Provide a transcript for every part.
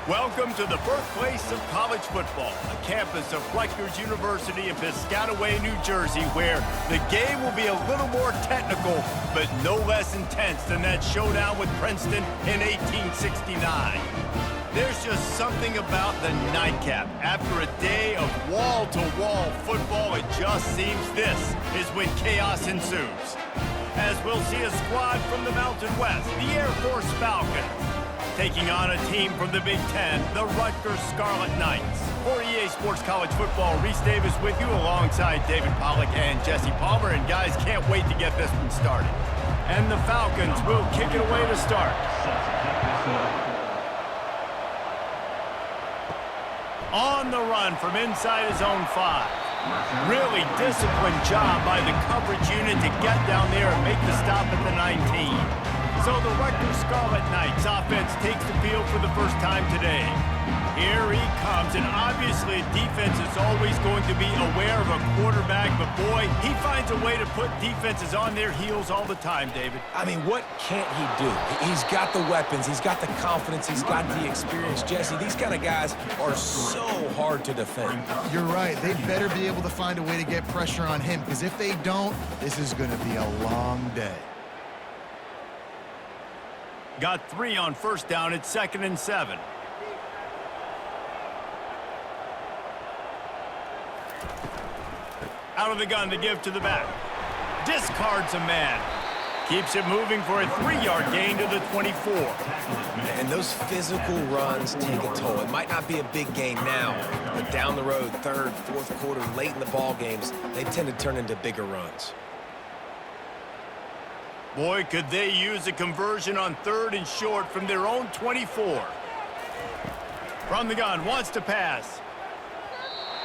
Welcome to the birthplace of college football, a campus of Rutgers University in Piscataway, New Jersey, where the game will be a little more technical, but no less intense than that showdown with Princeton in 1869. There's just something about the nightcap. After a day of wall-to-wall football, it just seems this is when chaos ensues. As we'll see a squad from the Mountain West, the Air Force Falcons, taking on a team from the Big Ten, the Rutgers Scarlet Knights. For EA Sports College Football, Reese Davis with you alongside David Pollack and Jesse Palmer. And guys, can't wait to get this one started. And the Falcons will kick it away to start. On the run from inside his own 5. Really disciplined job by the coverage unit to get down there and make the stop at the 19. So the Rutgers Scarlet Knights offense takes the field for the first time today. Here he comes, and obviously defense is always going to be aware of a quarterback, but boy, he finds a way to put defenses on their heels all the time, David. I mean, what can't he do? He's got the weapons, he's got the confidence, he's got the experience. Jesse, these kind of guys are so hard to defend. You're right. They better be able to find a way to get pressure on him, because if they don't, this is going to be a long day. Got 3 on first down at 2nd and 7. Out of the gun to give to the back. Discards a man. Keeps it moving for a 3-yard gain to the 24. And those physical runs take a toll. It might not be a big gain now, but down the road, 3rd, 4th quarter, late in the ball games, they tend to turn into bigger runs. Boy, could they use a conversion on 3rd and short from their own 24. From the gun, wants to pass.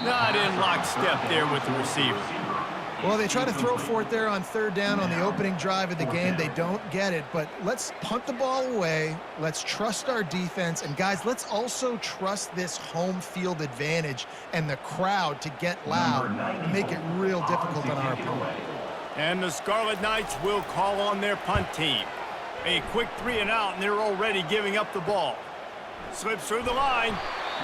Not in lockstep there with the receiver. Well, they try to throw for it there on 3rd down on the opening drive of the game. They don't get it, but let's punt the ball away. Let's trust our defense. And, guys, let's also trust this home field advantage and the crowd to get loud and make it real difficult on our opponent. And the Scarlet Knights will call on their punt team. A quick 3 and out, and they're already giving up the ball. Slips through the line.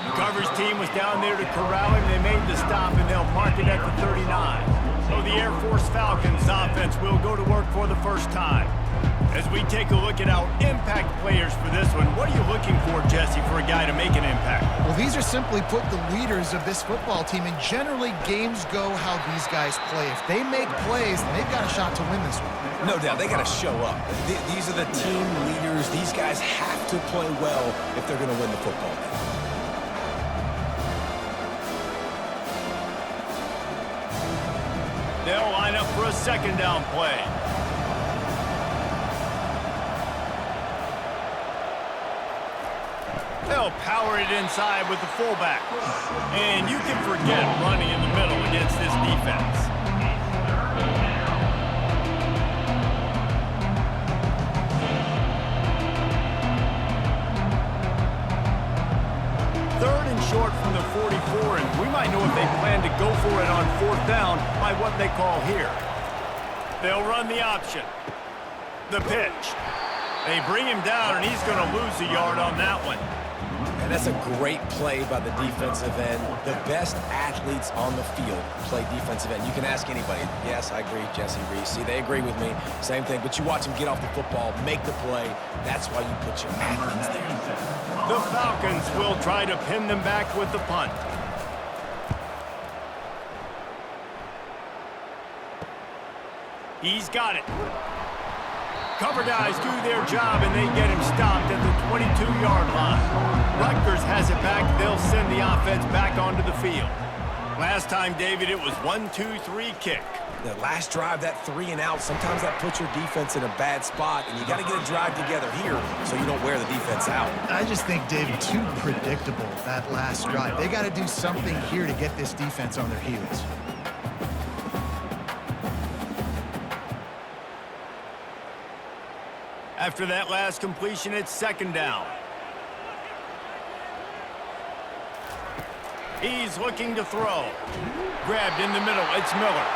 The coverage team was down there to corral him. They made the stop, and they'll mark it at the 39. So the Air Force Falcons offense will go to work for the first time. As we take a look at our impact players for this one, what are you looking for, Jesse, for a guy to make an impact? Well, these are simply put the leaders of this football team, and generally games go how these guys play. If they make plays, then they've got a shot to win this one. No doubt, they got to show up. These are the team leaders. These guys have to play well if they're going to win the football game. They'll line up for a 2nd down play. They'll power it inside with the fullback. And you can forget running in the middle against this defense. Third and short from the 44, and we might know if they plan to go for it on 4th down by what they call here. They'll run the option. The pitch. They bring him down, and he's going to lose a yard on that one. And that's a great play by the defensive end. The best athletes on the field play defensive end. You can ask anybody. Yes, I agree, Jesse Reese. See, they agree with me. Same thing. But you watch him get off the football, make the play. That's why you put your athletes there. The Falcons will try to pin them back with the punt. He's got it. Cover guys do their job, and they get him stopped at the 22-yard line. Rutgers has it back. They'll send the offense back onto the field. Last time, David, it was 1-2-3 kick. That last drive, that 3 and out, sometimes that puts your defense in a bad spot, and you got to get a drive together here so you don't wear the defense out. I just think, David, too predictable, that last drive. They got to do something here to get this defense on their heels. After that last completion, it's 2nd down. He's looking to throw. Grabbed in the middle. It's Miller.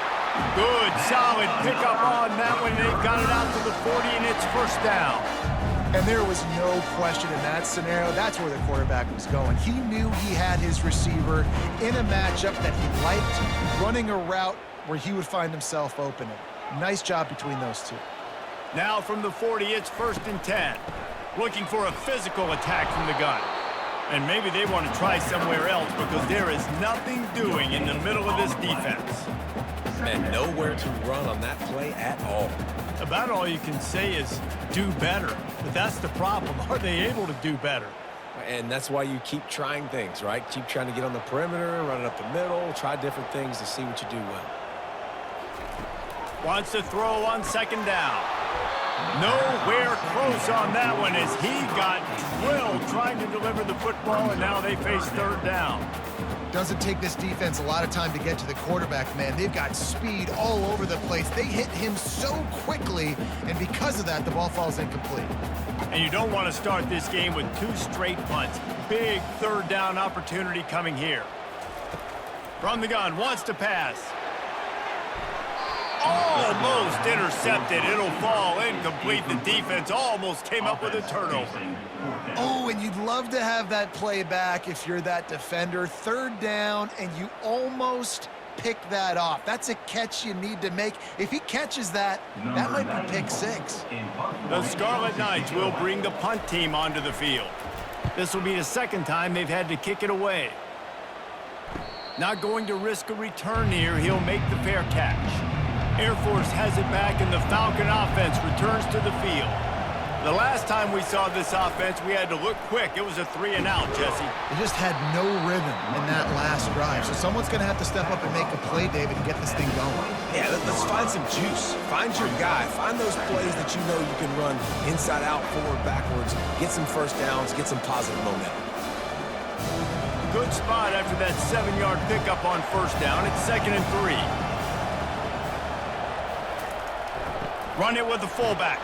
Good, solid pickup on that one. They've got it out to the 40, and it's 1st down. And there was no question in that scenario. That's where the quarterback was going. He knew he had his receiver in a matchup that he liked, running a route where he would find himself opening. Nice job between those two. Now from the 40, it's 1st and 10. Looking for a physical attack from the gun. And maybe they want to try somewhere else because there is nothing doing in the middle of this defense. And nowhere to run on that play at all. About all you can say is do better. But that's the problem. Are they able to do better? And that's why you keep trying things, right? Keep trying to get on the perimeter, run it up the middle, try different things to see what you do well. Wants to throw on 2nd down. Nowhere close on that one as he got drilled trying to deliver the football, and now they face 3rd down. Doesn't take this defense a lot of time to get to the quarterback, man. They've got speed all over the place. They hit him so quickly, and because of that, the ball falls incomplete. And you don't want to start this game with 2 straight punts. Big 3rd down opportunity coming here. From the gun, wants to pass. Almost intercepted. It'll fall incomplete. The defense almost came up with a turnover. Oh, and you'd love to have that play back if you're that defender. 3rd down, and you almost pick that off. That's a catch you need to make. If he catches that, that might be pick 6. The Scarlet Knights will bring the punt team onto the field. This will be the 2nd time they've had to kick it away. Not going to risk a return here. He'll make the fair catch. Air Force has it back, and the Falcon offense returns to the field. The last time we saw this offense, we had to look quick. It was a 3-and-out, Jesse. They just had no rhythm in that last drive. So someone's going to have to step up and make a play, David, and get this thing going. Yeah, let's find some juice. Find your guy. Find those plays that you know you can run inside out, forward, backwards. Get some 1st downs. Get some positive momentum. Good spot after that 7-yard pickup on 1st down. It's 2nd and 3. Run it with the fullback.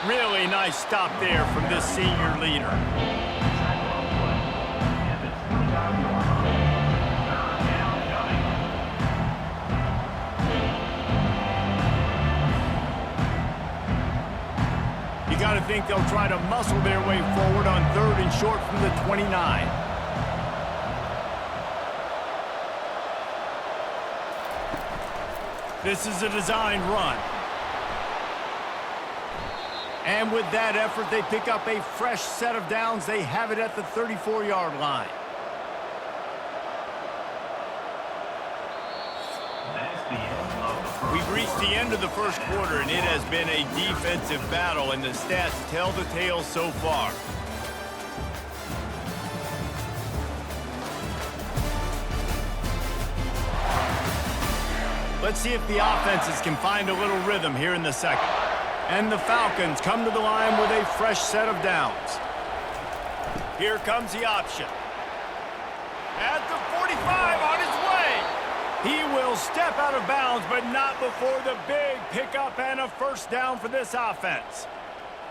Really nice stop there from this senior leader. You got to think they'll try to muscle their way forward on 3rd and short from the 29. This is a designed run. And with that effort, they pick up a fresh set of downs. They have it at the 34-yard line. We've reached the end of the 1st quarter, and it has been a defensive battle, and the stats tell the tale so far. Let's see if the offenses can find a little rhythm here in the 2nd. And the Falcons come to the line with a fresh set of downs. Here comes the option. At the 45, on his way. He will step out of bounds, but not before the big pickup and a 1st down for this offense.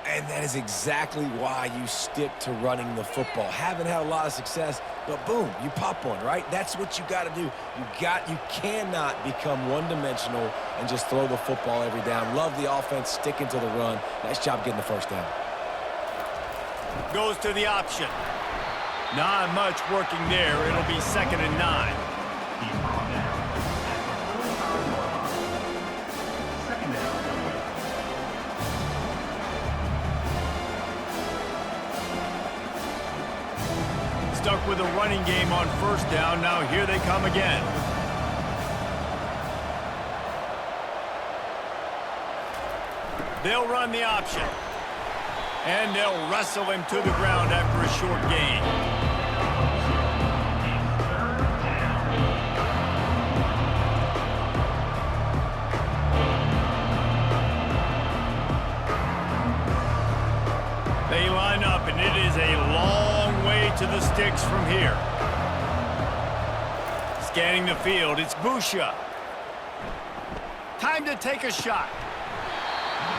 And that is exactly why you stick to running the football. Haven't had a lot of success, but boom, you pop one, right? That's what you got to do. You cannot become one-dimensional and just throw the football every down. Love the offense, sticking to the run. Nice job getting the 1st down. Goes to the option. Not much working there. It'll be 2nd and 9. Stuck with a running game on 1st down. Now here they come again. They'll run the option. And they'll wrestle him to the ground after a short gain. They line up, and it is a long way to the sticks from here. Scanning the field, it's Busha. Time to take a shot.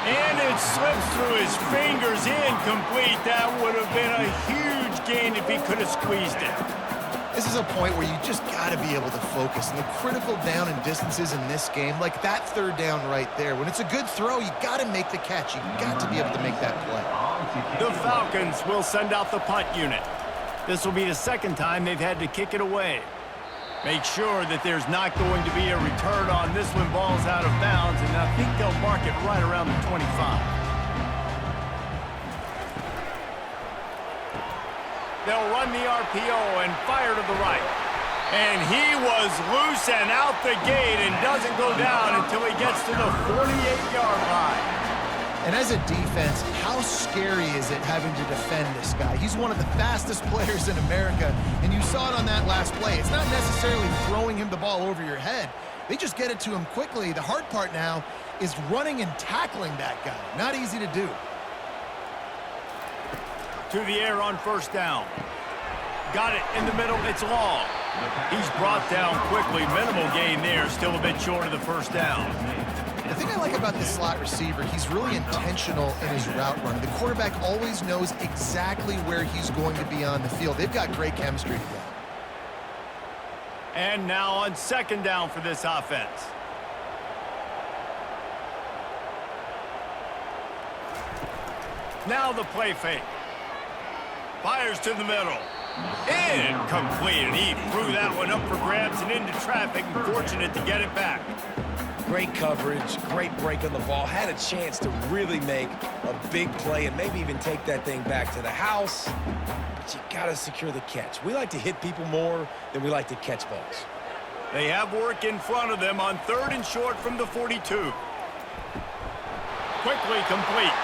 And it slips through his fingers, incomplete. That would have been a huge gain if he could have squeezed it. This is a point where you just got to be able to focus. And the critical down and distances in this game, like that third down right there, when it's a good throw, you got to make the catch. You got to be able to make that play. The Falcons will send out the punt unit. This will be the second time they've had to kick it away. Make sure that there's not going to be a return on this when ball's out of bounds, and I think they'll mark it right around the 25. They'll run the RPO and fire to the right. And he was loose and out the gate and doesn't go down until he gets to the 48-yard line. And as a defense, how scary is it having to defend this guy? He's one of the fastest players in America, and you saw it on that last play. It's not necessarily throwing him the ball over your head. They just get it to him quickly. The hard part now is running and tackling that guy. Not easy to do. To the air on first down. Got it in the middle. It's long. He's brought down quickly. Minimal gain there. Still a bit short of the first down. The thing I like about this slot receiver, he's really intentional in his route run. The quarterback always knows exactly where he's going to be on the field. They've got great chemistry together. And now on second down for this offense. Now the play fake. Fires to the middle. Incomplete, and he threw that one up for grabs and into traffic, and fortunate to get it back. Great coverage, great break on the ball. Had a chance to really make a big play and maybe even take that thing back to the house. But you got to secure the catch. We like to hit people more than we like to catch balls. They have work in front of them on third and short from the 42. Quickly complete.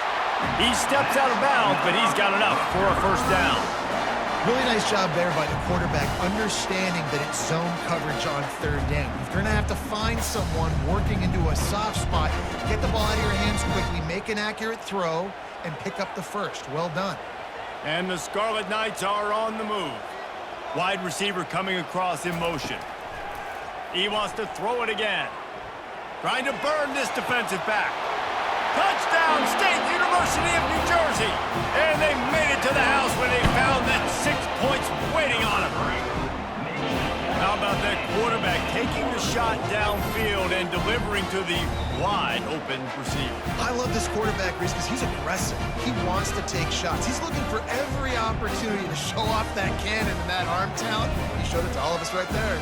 He steps out of bounds, but he's got enough for a first down. Really nice job there by the quarterback, understanding that it's zone coverage on third down. If you're going to have to find someone working into a soft spot, get the ball out of your hands quickly, make an accurate throw, and pick up the first. Well done. And the Scarlet Knights are on the move. Wide receiver coming across in motion. He wants to throw it again. Trying to burn this defensive back. Touchdown, State University of New Jersey. And they made it to the house when they found that 6 points waiting on them. How about that quarterback taking the shot downfield and delivering to the wide open receiver? I love this quarterback, Reese, because he's aggressive. He wants to take shots. He's looking for every opportunity to show off that cannon and that arm talent. He showed it to all of us right there.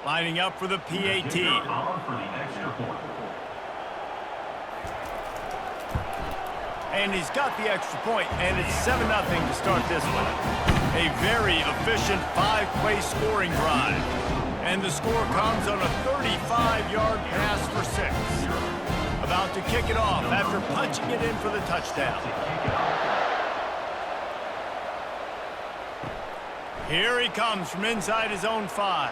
Lining up for the PAT. And he's got the extra point, and it's 7-0 to start this one. A very efficient 5-play scoring drive. And the score comes on a 35-yard pass for 6. About to kick it off after punching it in for the touchdown. Here he comes from inside his own 5.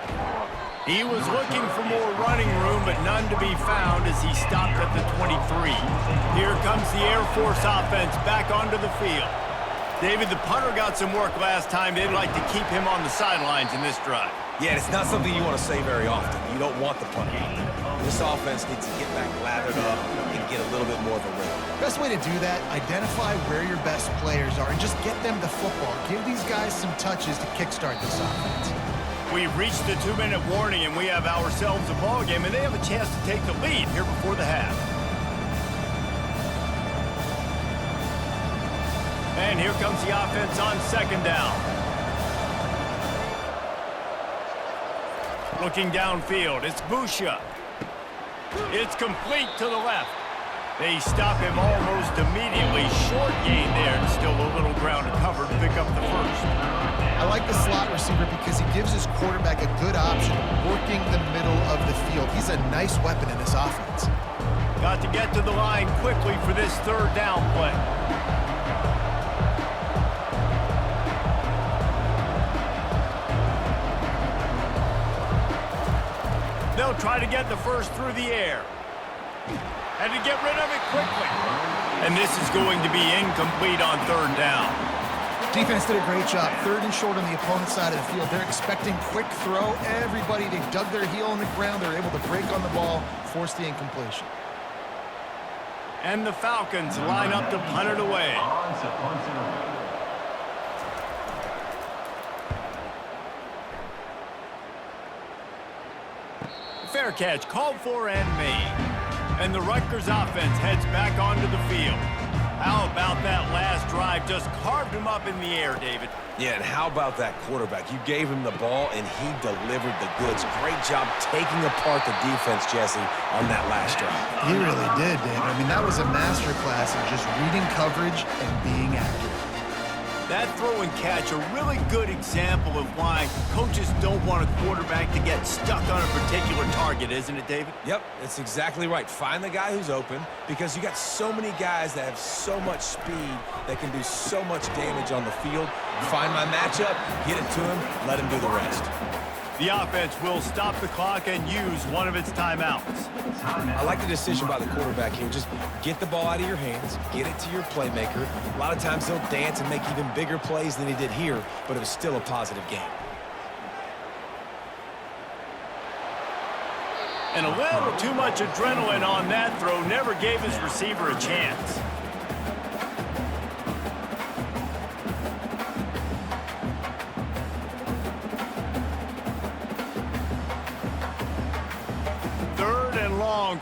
He was looking for more running room, but none to be found as he stopped at the 23. Here comes the Air Force offense back onto the field. David, the punter got some work last time. They'd like to keep him on the sidelines in this drive. Yeah, it's not something you want to say very often. You don't want the punter out there. This offense needs to get back lathered up and get a little bit more of a rhythm. Best way to do that, identify where your best players are and just get them the football. Give these guys some touches to kickstart this offense. We've reached the 2-minute warning, and we have ourselves a ball game, and they have a chance to take the lead here before the half. And here comes the offense on second down. Looking downfield, it's Busha. It's complete to the left. They stop him almost immediately. Short gain there, and still a little ground to cover to pick up the first. I like the slot receiver because he gives his quarterback a good option working the middle of the field. He's a nice weapon in this offense. Got to get to the line quickly for this third down play. They'll try to get the first through the air. And to get rid of it quickly. And this is going to be incomplete on third down. Defense did a great job. Third and short on the opponent's side of the field. They're expecting quick throw. Everybody, they dug their heel on the ground. They're able to break on the ball, force the incompletion. And the Falcons line up to punt it away. Fair catch, called for and made. And the Rutgers offense heads back onto the field. How about that last drive? Just carved him up in the air, David. Yeah, and how about that quarterback? You gave him the ball, and he delivered the goods. Great job taking apart the defense, Jesse, on that last drive. He really did, Dave. I mean, that was a masterclass of just reading coverage and being accurate. That throw and catch, a really good example of why coaches don't want a quarterback to get stuck on a particular target, isn't it, David? Yep, that's exactly right. Find the guy who's open, because you got so many guys that have so much speed that can do so much damage on the field. Find my matchup, get it to him, let him do the rest. The offense will stop the clock and use one of its timeouts. I like the decision by the quarterback here. Just get the ball out of your hands, get it to your playmaker. A lot of times they'll dance and make even bigger plays than he did here, but it was still a positive game. And a little too much adrenaline on that throw never gave his receiver a chance.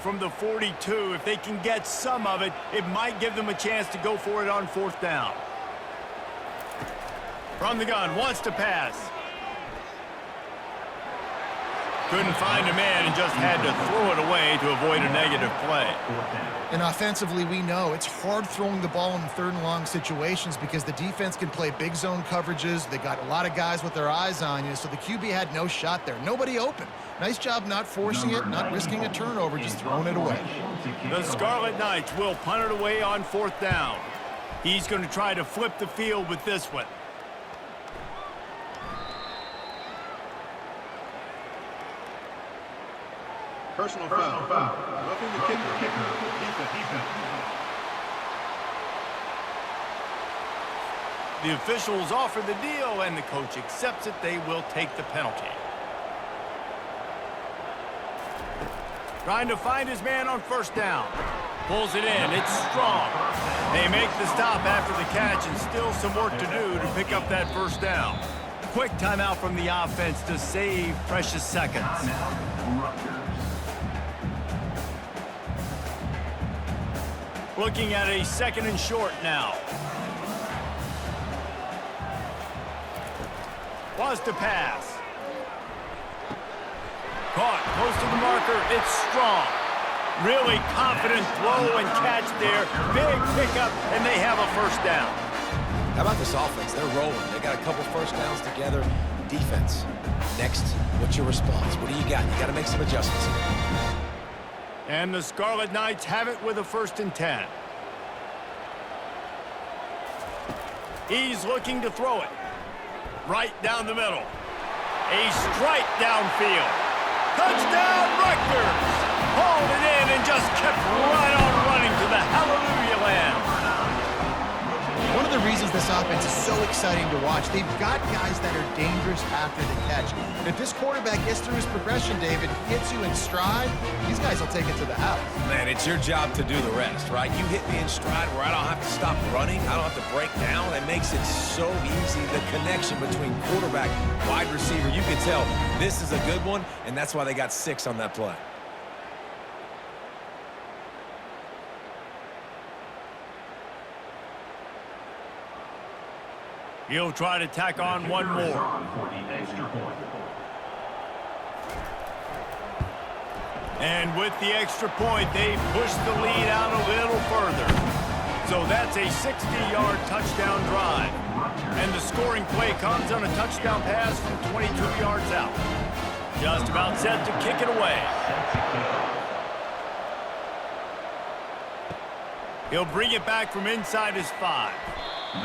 From the 42. If they can get some of it, it might give them a chance to go for it on fourth down. From the gun, wants to pass. Couldn't find a man and just had to throw it away to avoid a negative play. And offensively, we know it's hard throwing the ball in third and long situations because the defense can play big zone coverages. They got a lot of guys with their eyes on you, so the QB had no shot there. Nobody open. Nice job not forcing it, not risking a turnover, just throwing it away. The Scarlet Knights will punt it away on fourth down. He's going to try to flip the field with this one. Personal foul. Roughing the kicker. Defense. The officials offer the deal, and the coach accepts it. They will take the penalty. Trying to find his man on first down. Pulls it in. It's strong. They make the stop after the catch, and still some work to do to pick up that first down. Quick timeout from the offense to save precious seconds. Looking at a second and short now. Was to pass. Caught close to the marker. It's strong. Really confident throw and catch there. Big pickup, and they have a first down. How about this offense? They're rolling. They got a couple first downs together. Defense. Next, what's your response? What do you got? You got to make some adjustments. And the Scarlet Knights have it with a 1st and 10. He's looking to throw it. Right down the middle. A strike downfield. Touchdown, Rutgers! Hauled it in and just kept right on running to the hallelujah land. One of the reasons this offense is so exciting to watch, they've got guys that are dangerous after the catch. If this quarterback gets through his progression, David, hits you in stride, these guys will take it to the house. Man, it's your job to do the rest, right? You hit me in stride where I don't have to stop running. I don't have to break down. It makes it so easy. The connection between quarterback, wide receiver, you can tell this is a good one, and that's why they got 6 on that play. He'll try to tack on one more. And with the extra point, they push the lead out a little further. So that's a 60-yard touchdown drive. And the scoring play comes on a touchdown pass from 22 yards out. Just about set to kick it away. He'll bring it back from inside his 5.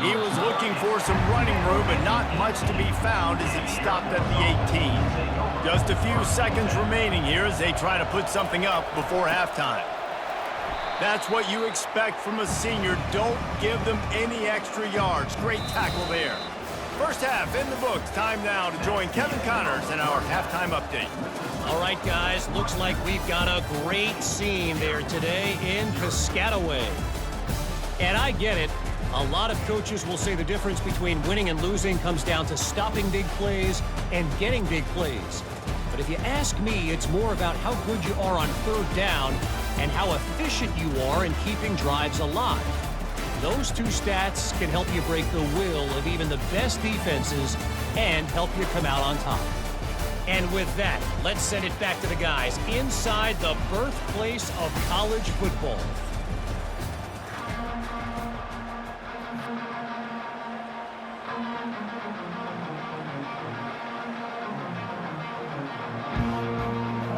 He was looking for some running room, but not much to be found as it stopped at the 18. Just a few seconds remaining here as they try to put something up before halftime. That's what you expect from a senior. Don't give them any extra yards. Great tackle there. First half in the books. Time now to join Kevin Connors in our halftime update. All right, guys, looks like we've got a great scene there today in Piscataway. And I get it. A lot of coaches will say the difference between winning and losing comes down to stopping big plays and getting big plays. But if you ask me, it's more about how good you are on third down and how efficient you are in keeping drives alive. Those two stats can help you break the will of even the best defenses and help you come out on top. And with that, let's send it back to the guys inside the birthplace of college football.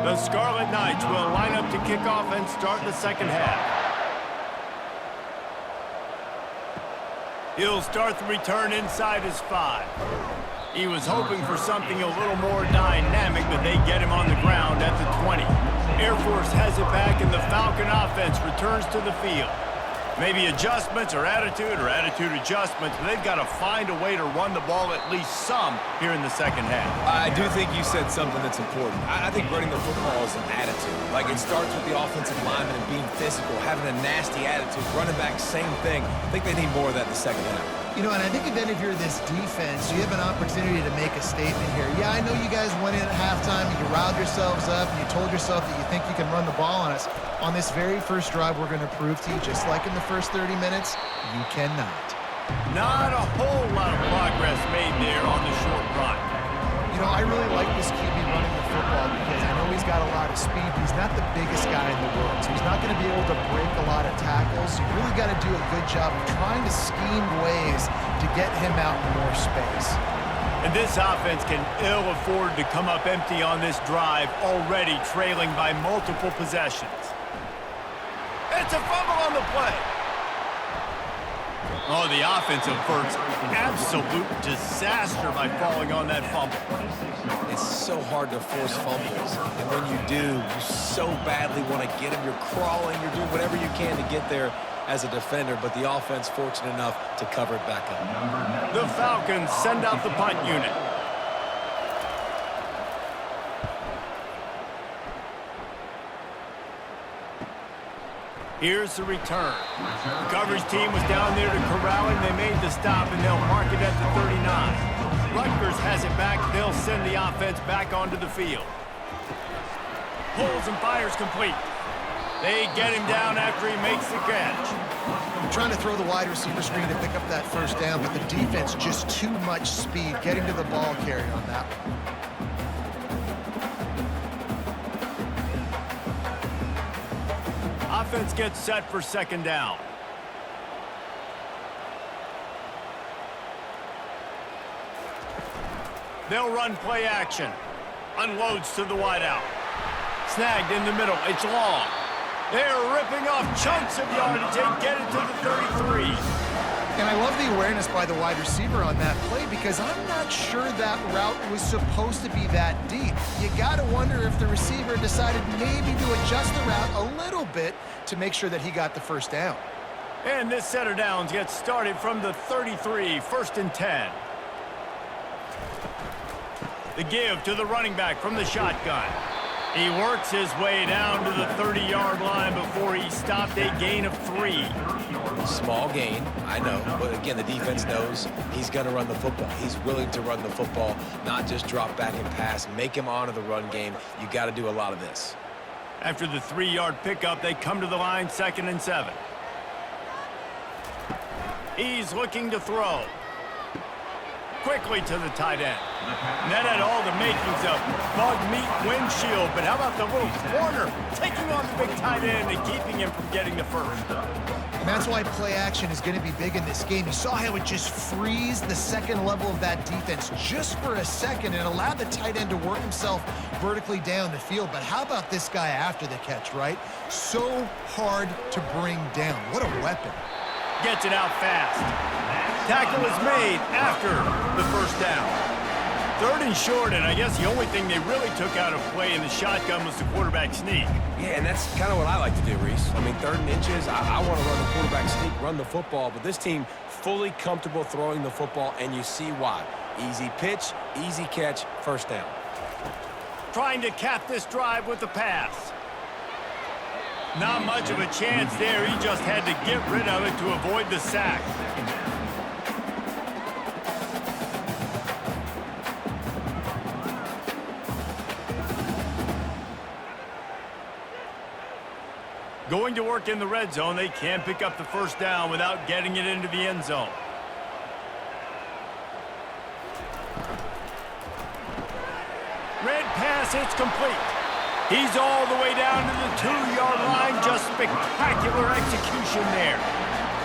The Scarlet Knights will line up to kick off and start the second half. He'll start the return inside his 5. He was hoping for something a little more dynamic, but they get him on the ground at the 20. Air Force has it back, and the Falcon offense returns to the field. Maybe adjustments or attitude adjustments, but they've got to find a way to run the ball at least some here in the second half. I do think you said something that's important. I think running the football is an attitude. Like, it starts with the offensive lineman and being physical, having a nasty attitude. Running back, same thing. I think they need more of that in the second half. You know, and I think then if you're this defense, you have an opportunity to make a statement here. Yeah, I know you guys went in at halftime and you riled yourselves up and you told yourself that you think you can run the ball on us. On this very first drive, we're going to prove to you, just like in the first 30 minutes, you cannot. Not a whole lot of progress made there on the short run. You know, I really like this QB running the football because I know he's got a lot of speed, but he's not the biggest guy in the world, so he's not going to be able to break a lot of tackles. You really got to do a good job of trying to scheme ways to get him out in more space. And this offense can ill afford to come up empty on this drive, already trailing by multiple possessions. It's a fumble on the play. Oh, the offense averts absolute disaster by falling on that fumble. It's so hard to force fumbles, and when you do, you so badly want to get them. You're crawling, you're doing whatever you can to get there as a defender, but the offense fortunate enough to cover it back up. The Falcons send out the punt unit. Here's the return. The coverage team was down there to corral him. They made the stop, and they'll mark it at the 39. Rutgers has it back. They'll send the offense back onto the field. Pulls and fires complete. They get him down after he makes the catch. I'm trying to throw the wide receiver screen to pick up that first down, but the defense just too much speed getting to the ball carrier on that one. Offense gets set for second down. They'll run play action. Unloads to the wideout. Snagged in the middle. It's long. They're ripping off chunks of yardage and get it to the 33. And I love the awareness by the wide receiver on that play because I'm not sure that route was supposed to be that deep. You got to wonder if the receiver decided maybe to adjust the route a little bit to make sure that he got the first down. And this set of downs gets started from the 33, 1st and 10. The give to the running back from the shotgun. He works his way down to the 30-yard line before he stopped a gain of 3. Small gain, I know, but again, the defense knows he's going to run the football. He's willing to run the football, not just drop back and pass, make him honor the run game. You got to do a lot of this. After the 3-yard pickup, they come to the line 2nd and 7. He's looking to throw. Quickly to the tight end. And that had all the makings of bug meat windshield, but how about the little corner taking on the big tight end and keeping him from getting the first? And that's why play action is going to be big in this game. You saw how it just frees the second level of that defense just for a second and allowed the tight end to work himself vertically down the field. But how about this guy after the catch, right? So hard to bring down. What a weapon. Gets it out fast. Tackle is made after the first down. 3rd and short, and I guess the only thing they really took out of play in the shotgun was the quarterback sneak. Yeah, and that's kind of what I like to do, Reese. I mean, 3rd and inches, I want to run the quarterback sneak, run the football, but this team fully comfortable throwing the football, and you see why. Easy pitch, easy catch, first down. trying to cap this drive with the pass. Not much of a chance there. He just had to get rid of it to avoid the sack. Going to work in the red zone, they can't pick up the first down without getting it into the end zone. Red pass, it's complete. He's all the way down to the 2-yard line. Just spectacular execution there.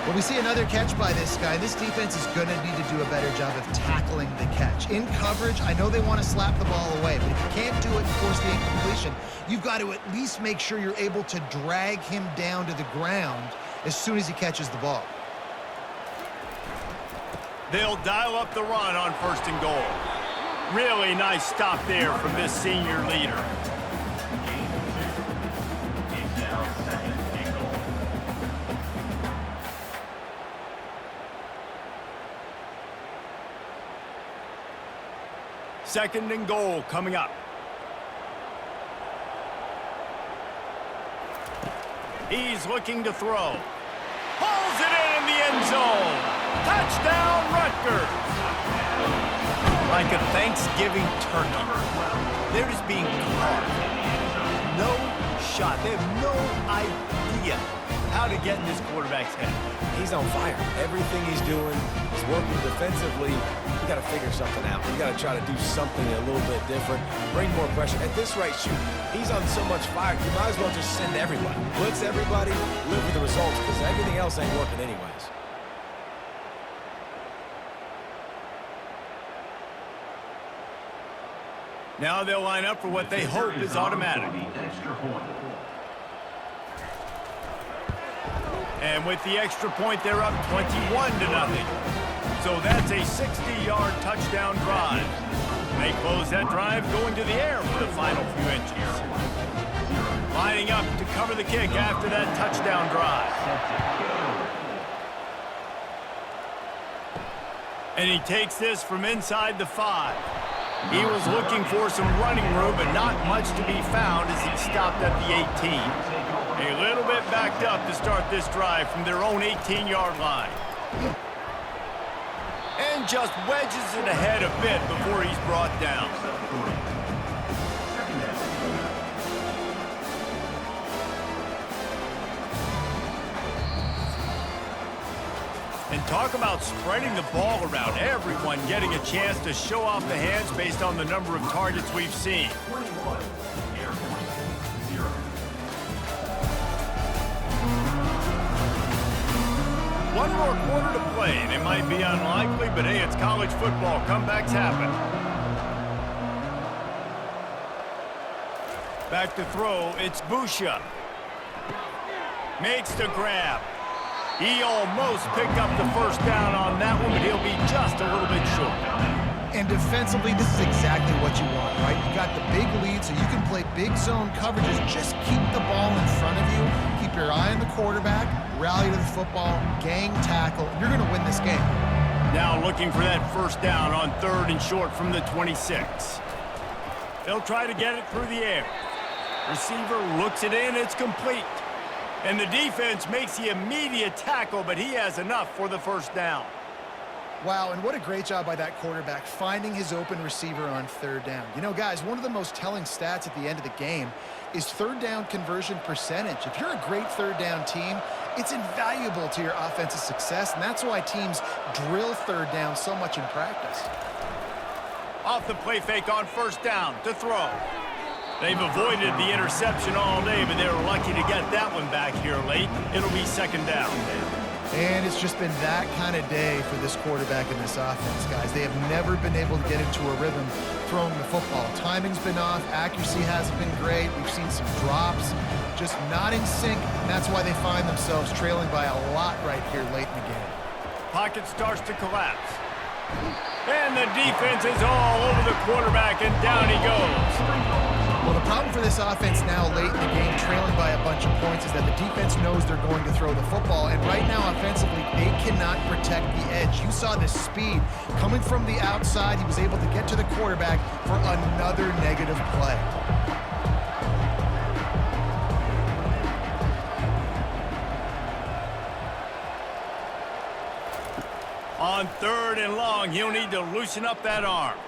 Well, we see another catch by this guy. This defense is going to need to do a better job of tackling the catch. In coverage, I know they want to slap the ball away, but if you can't do it and force the incompletion, you've got to at least make sure you're able to drag him down to the ground as soon as he catches the ball. They'll dial up the run on 1st and goal. Really nice stop there from this senior leader. Second and goal coming up. He's looking to throw. Pulls it in the end zone. Touchdown, Rutgers. Like a Thanksgiving turkey. They're just being carved. No shot. They have no idea how to get in this quarterback's head. He's on fire. Everything he's doing is working defensively. We got to figure something out. We got to try to do something a little bit different, bring more pressure. At this rate, shoot, he's on so much fire, you might as well just send everybody. Blitz everybody, live with the results, because everything else ain't working anyways. Now they'll line up for what they hope is automatic. And with the extra point, they're up 21-0. So that's a 60-yard touchdown drive. They close that drive going to the air for the final few inches. Lining up to cover the kick after that touchdown drive. And he takes this from inside the 5. He was looking for some running room, but not much to be found as he stopped at the 18. A little bit backed up to start this drive from their own 18-yard line. And just wedges it ahead a bit before he's brought down. And talk about spreading the ball around. Everyone getting a chance to show off the hands based on the number of targets we've seen. One more quarter to play. They might be unlikely, but hey, it's college football. Comebacks happen. Back to throw, it's Busha. Makes the grab. He almost picked up the first down on that one, but he'll be just a little bit short. And defensively, this is exactly what you want, right? You got the big lead, so you can play big zone coverages. Just keep the ball in front of you. Keep your eye on the quarterback. Rally to the football. Gang tackle. You're going to win this game. Now looking for that first down on 3rd and short from the 26. They'll try to get it through the air. Receiver looks it in. It's complete. And the defense makes the immediate tackle, but he has enough for the first down. Wow, and what a great job by that quarterback, finding his open receiver on 3rd down. You know, guys, one of the most telling stats at the end of the game is 3rd down conversion percentage. If you're a great 3rd down team, it's invaluable to your offensive success, and that's why teams drill 3rd down so much in practice. Off the play fake on first down to throw. They've avoided the interception all day, but they were lucky to get that one back here late. It'll be 2nd down. And it's just been that kind of day for this quarterback and this offense, guys. They have never been able to get into a rhythm throwing the football. Timing's been off. Accuracy hasn't been great. We've seen some drops, just not in sync. And that's why they find themselves trailing by a lot right here late in the game. Pocket starts to collapse. And the defense is all over the quarterback, and down he goes. Well, the problem for this offense now late in the game, trailing by a bunch of points, is that the defense knows they're going to throw the football. And right now, offensively, they cannot protect the edge. You saw the speed coming from the outside. He was able to get to the quarterback for another negative play. On 3rd and long, he'll need to loosen up that arm.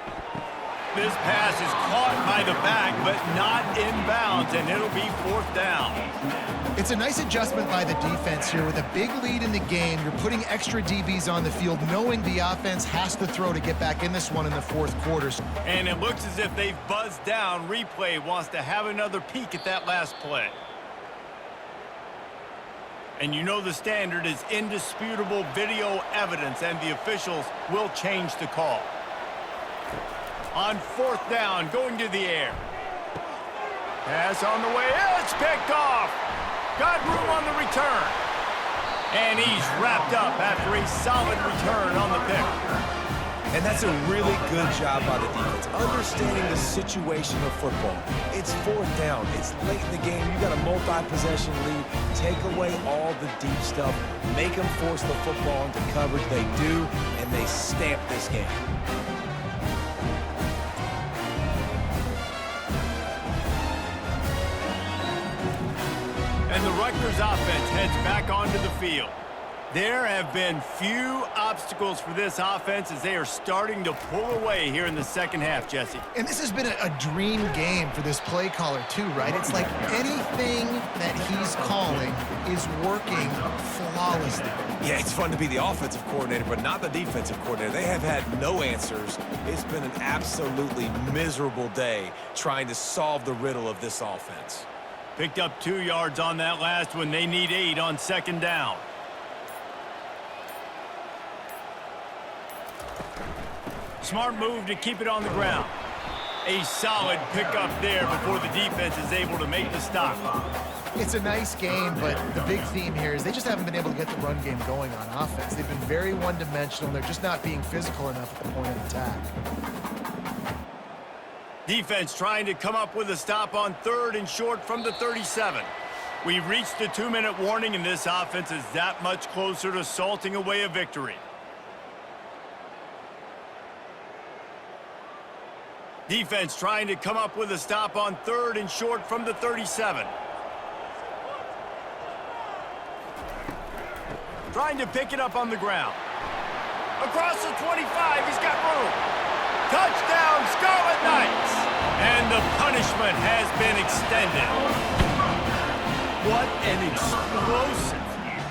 This pass is caught by the back, but not inbounds, and it'll be 4th down. It's a nice adjustment by the defense here. With a big lead in the game, you're putting extra DBs on the field, knowing the offense has to throw to get back in this one in the 4th quarter. And it looks as if they've buzzed down. Replay wants to have another peek at that last play. And you know the standard is indisputable video evidence, and the officials will change the call. On 4th down, going to the air. Pass on the way. It's picked off. Got room on the return. And he's wrapped up after a solid return on the pick. And that's a really good job by the defense, understanding the situation of football. It's 4th down. It's late in the game. You got a multi-possession lead. Take away all the deep stuff. Make them force the football into coverage. They do, and they stamp this game. And the Rutgers offense heads back onto the field. There have been few obstacles for this offense as they are starting to pull away here in the 2nd half, Jesse. And this has been a dream game for this play caller too, right? It's like anything that he's calling is working flawlessly. Yeah, it's fun to be the offensive coordinator, but not the defensive coordinator. They have had no answers. It's been an absolutely miserable day trying to solve the riddle of this offense. Picked up 2 yards on that last one. They need 8 on 2nd down. Smart move to keep it on the ground. A solid pickup there before the defense is able to make the stop. It's a nice game, but the big theme here is they just haven't been able to get the run game going on offense. They've been very one-dimensional. They're just not being physical enough at the point of attack. Defense trying to come up with a stop on 3rd and short from the 37. We've reached the 2-minute warning, and this offense is that much closer to salting away a victory. Defense trying to come up with a stop on 3rd and short from the 37. Trying to pick it up on the ground. Across the 25, he's got room. Touchdown, Scarlet Knights! And the punishment has been extended. What an explosive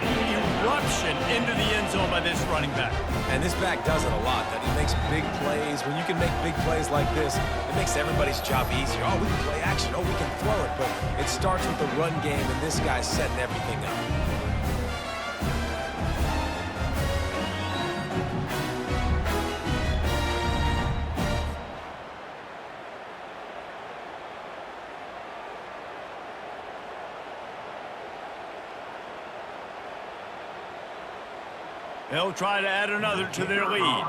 eruption into the end zone by this running back. And this back does it a lot. That he makes big plays. When you can make big plays like this, it makes everybody's job easier. Oh, we can play action. Oh, we can throw it. But it starts with the run game, and this guy's setting everything up. They'll try to add another to their lead.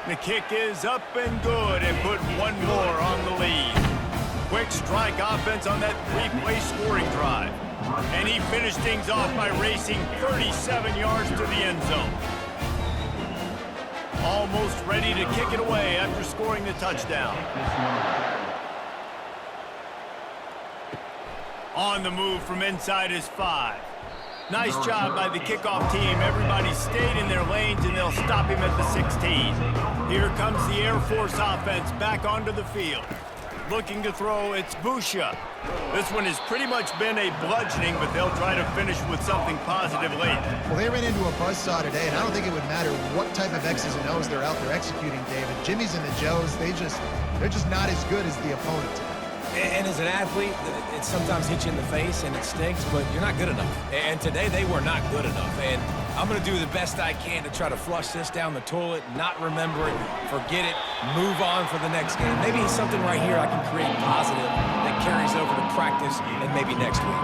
The kick is up and good, and put one more on the lead. Quick strike offense on that 3-play scoring drive. And he finished things off by racing 37 yards to the end zone. Almost ready to kick it away after scoring the touchdown. On the move from inside his 5. Nice job by the kickoff team. Everybody stayed in their lanes, and they'll stop him at the 16. Here comes the Air Force offense back onto the field. Looking to throw, it's Busha. This one has pretty much been a bludgeoning, but they'll try to finish with something positive late. Well, they ran into a buzzsaw today, and I don't think it would matter what type of X's and O's they're out there executing, David. Jimmy's and the Joes, they're just not as good as the opponent today. And as an athlete, it sometimes hits you in the face and it stinks, but you're not good enough. And today they were not good enough. And I'm going to do the best I can to try to flush this down the toilet, not remember it, forget it, move on for the next game. Maybe something right here I can create positive that carries over to practice and maybe next week.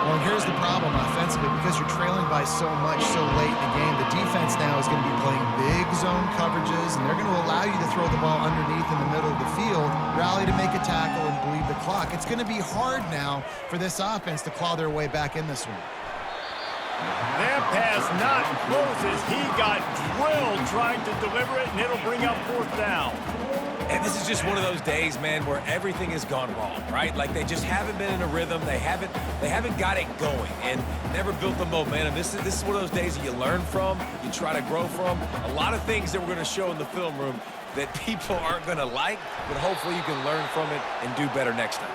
Well, here's the problem offensively. Because you're trailing by so much so late in the game, the defense now is going to be playing big zone coverages, and they're going to allow you to throw the ball underneath in the middle of the field, rally to make a tackle, and bleed the clock. It's going to be hard now for this offense to claw their way back in this one. That pass not close as he got drilled trying to deliver it, and it'll bring up 4th down. And this is just one of those days, man, where everything has gone wrong, right? Like they just haven't been in a rhythm. They haven't got it going and never built the momentum. This is one of those days that you learn from, you try to grow from. A lot of things that we're going to show in the film room that people aren't going to like, but hopefully you can learn from it and do better next time.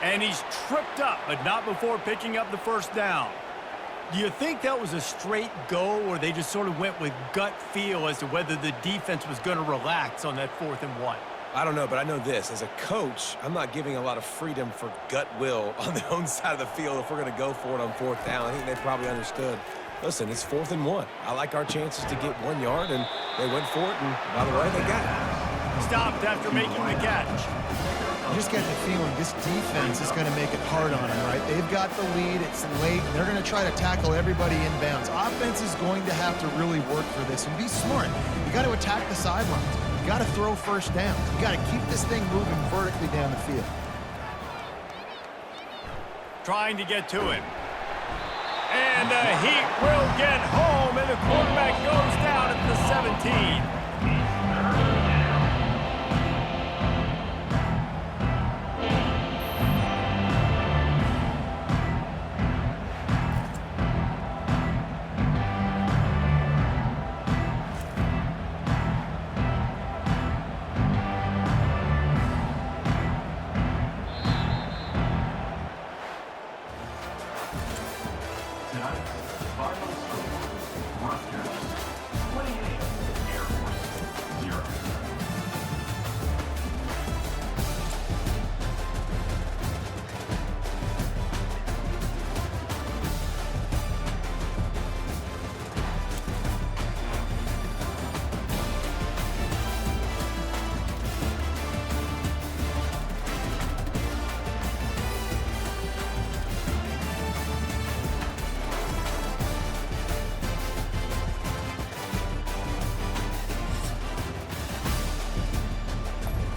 And he's tripped up, but not before picking up the first down. Do you think that was a straight go, or they just sort of went with gut feel as to whether the defense was going to relax on that 4th and 1? I don't know, but I know this. As a coach, I'm not giving a lot of freedom for gut will on their own side of the field if we're going to go for it on 4th down. I think they probably understood. Listen, it's 4th and 1. I like our chances to get 1 yard, and they went for it, and by the way, they got it. Stopped after making the catch. You just get the feeling this defense is going to make it hard on them, right? They've got the lead. It's late. And they're going to try to tackle everybody inbounds. Offense is going to have to really work for this and be smart. You got to attack the sidelines. You got to throw first downs. You got to keep this thing moving vertically down the field. Trying to get to him. And the Heat will get home, and the quarterback goes down at the 17.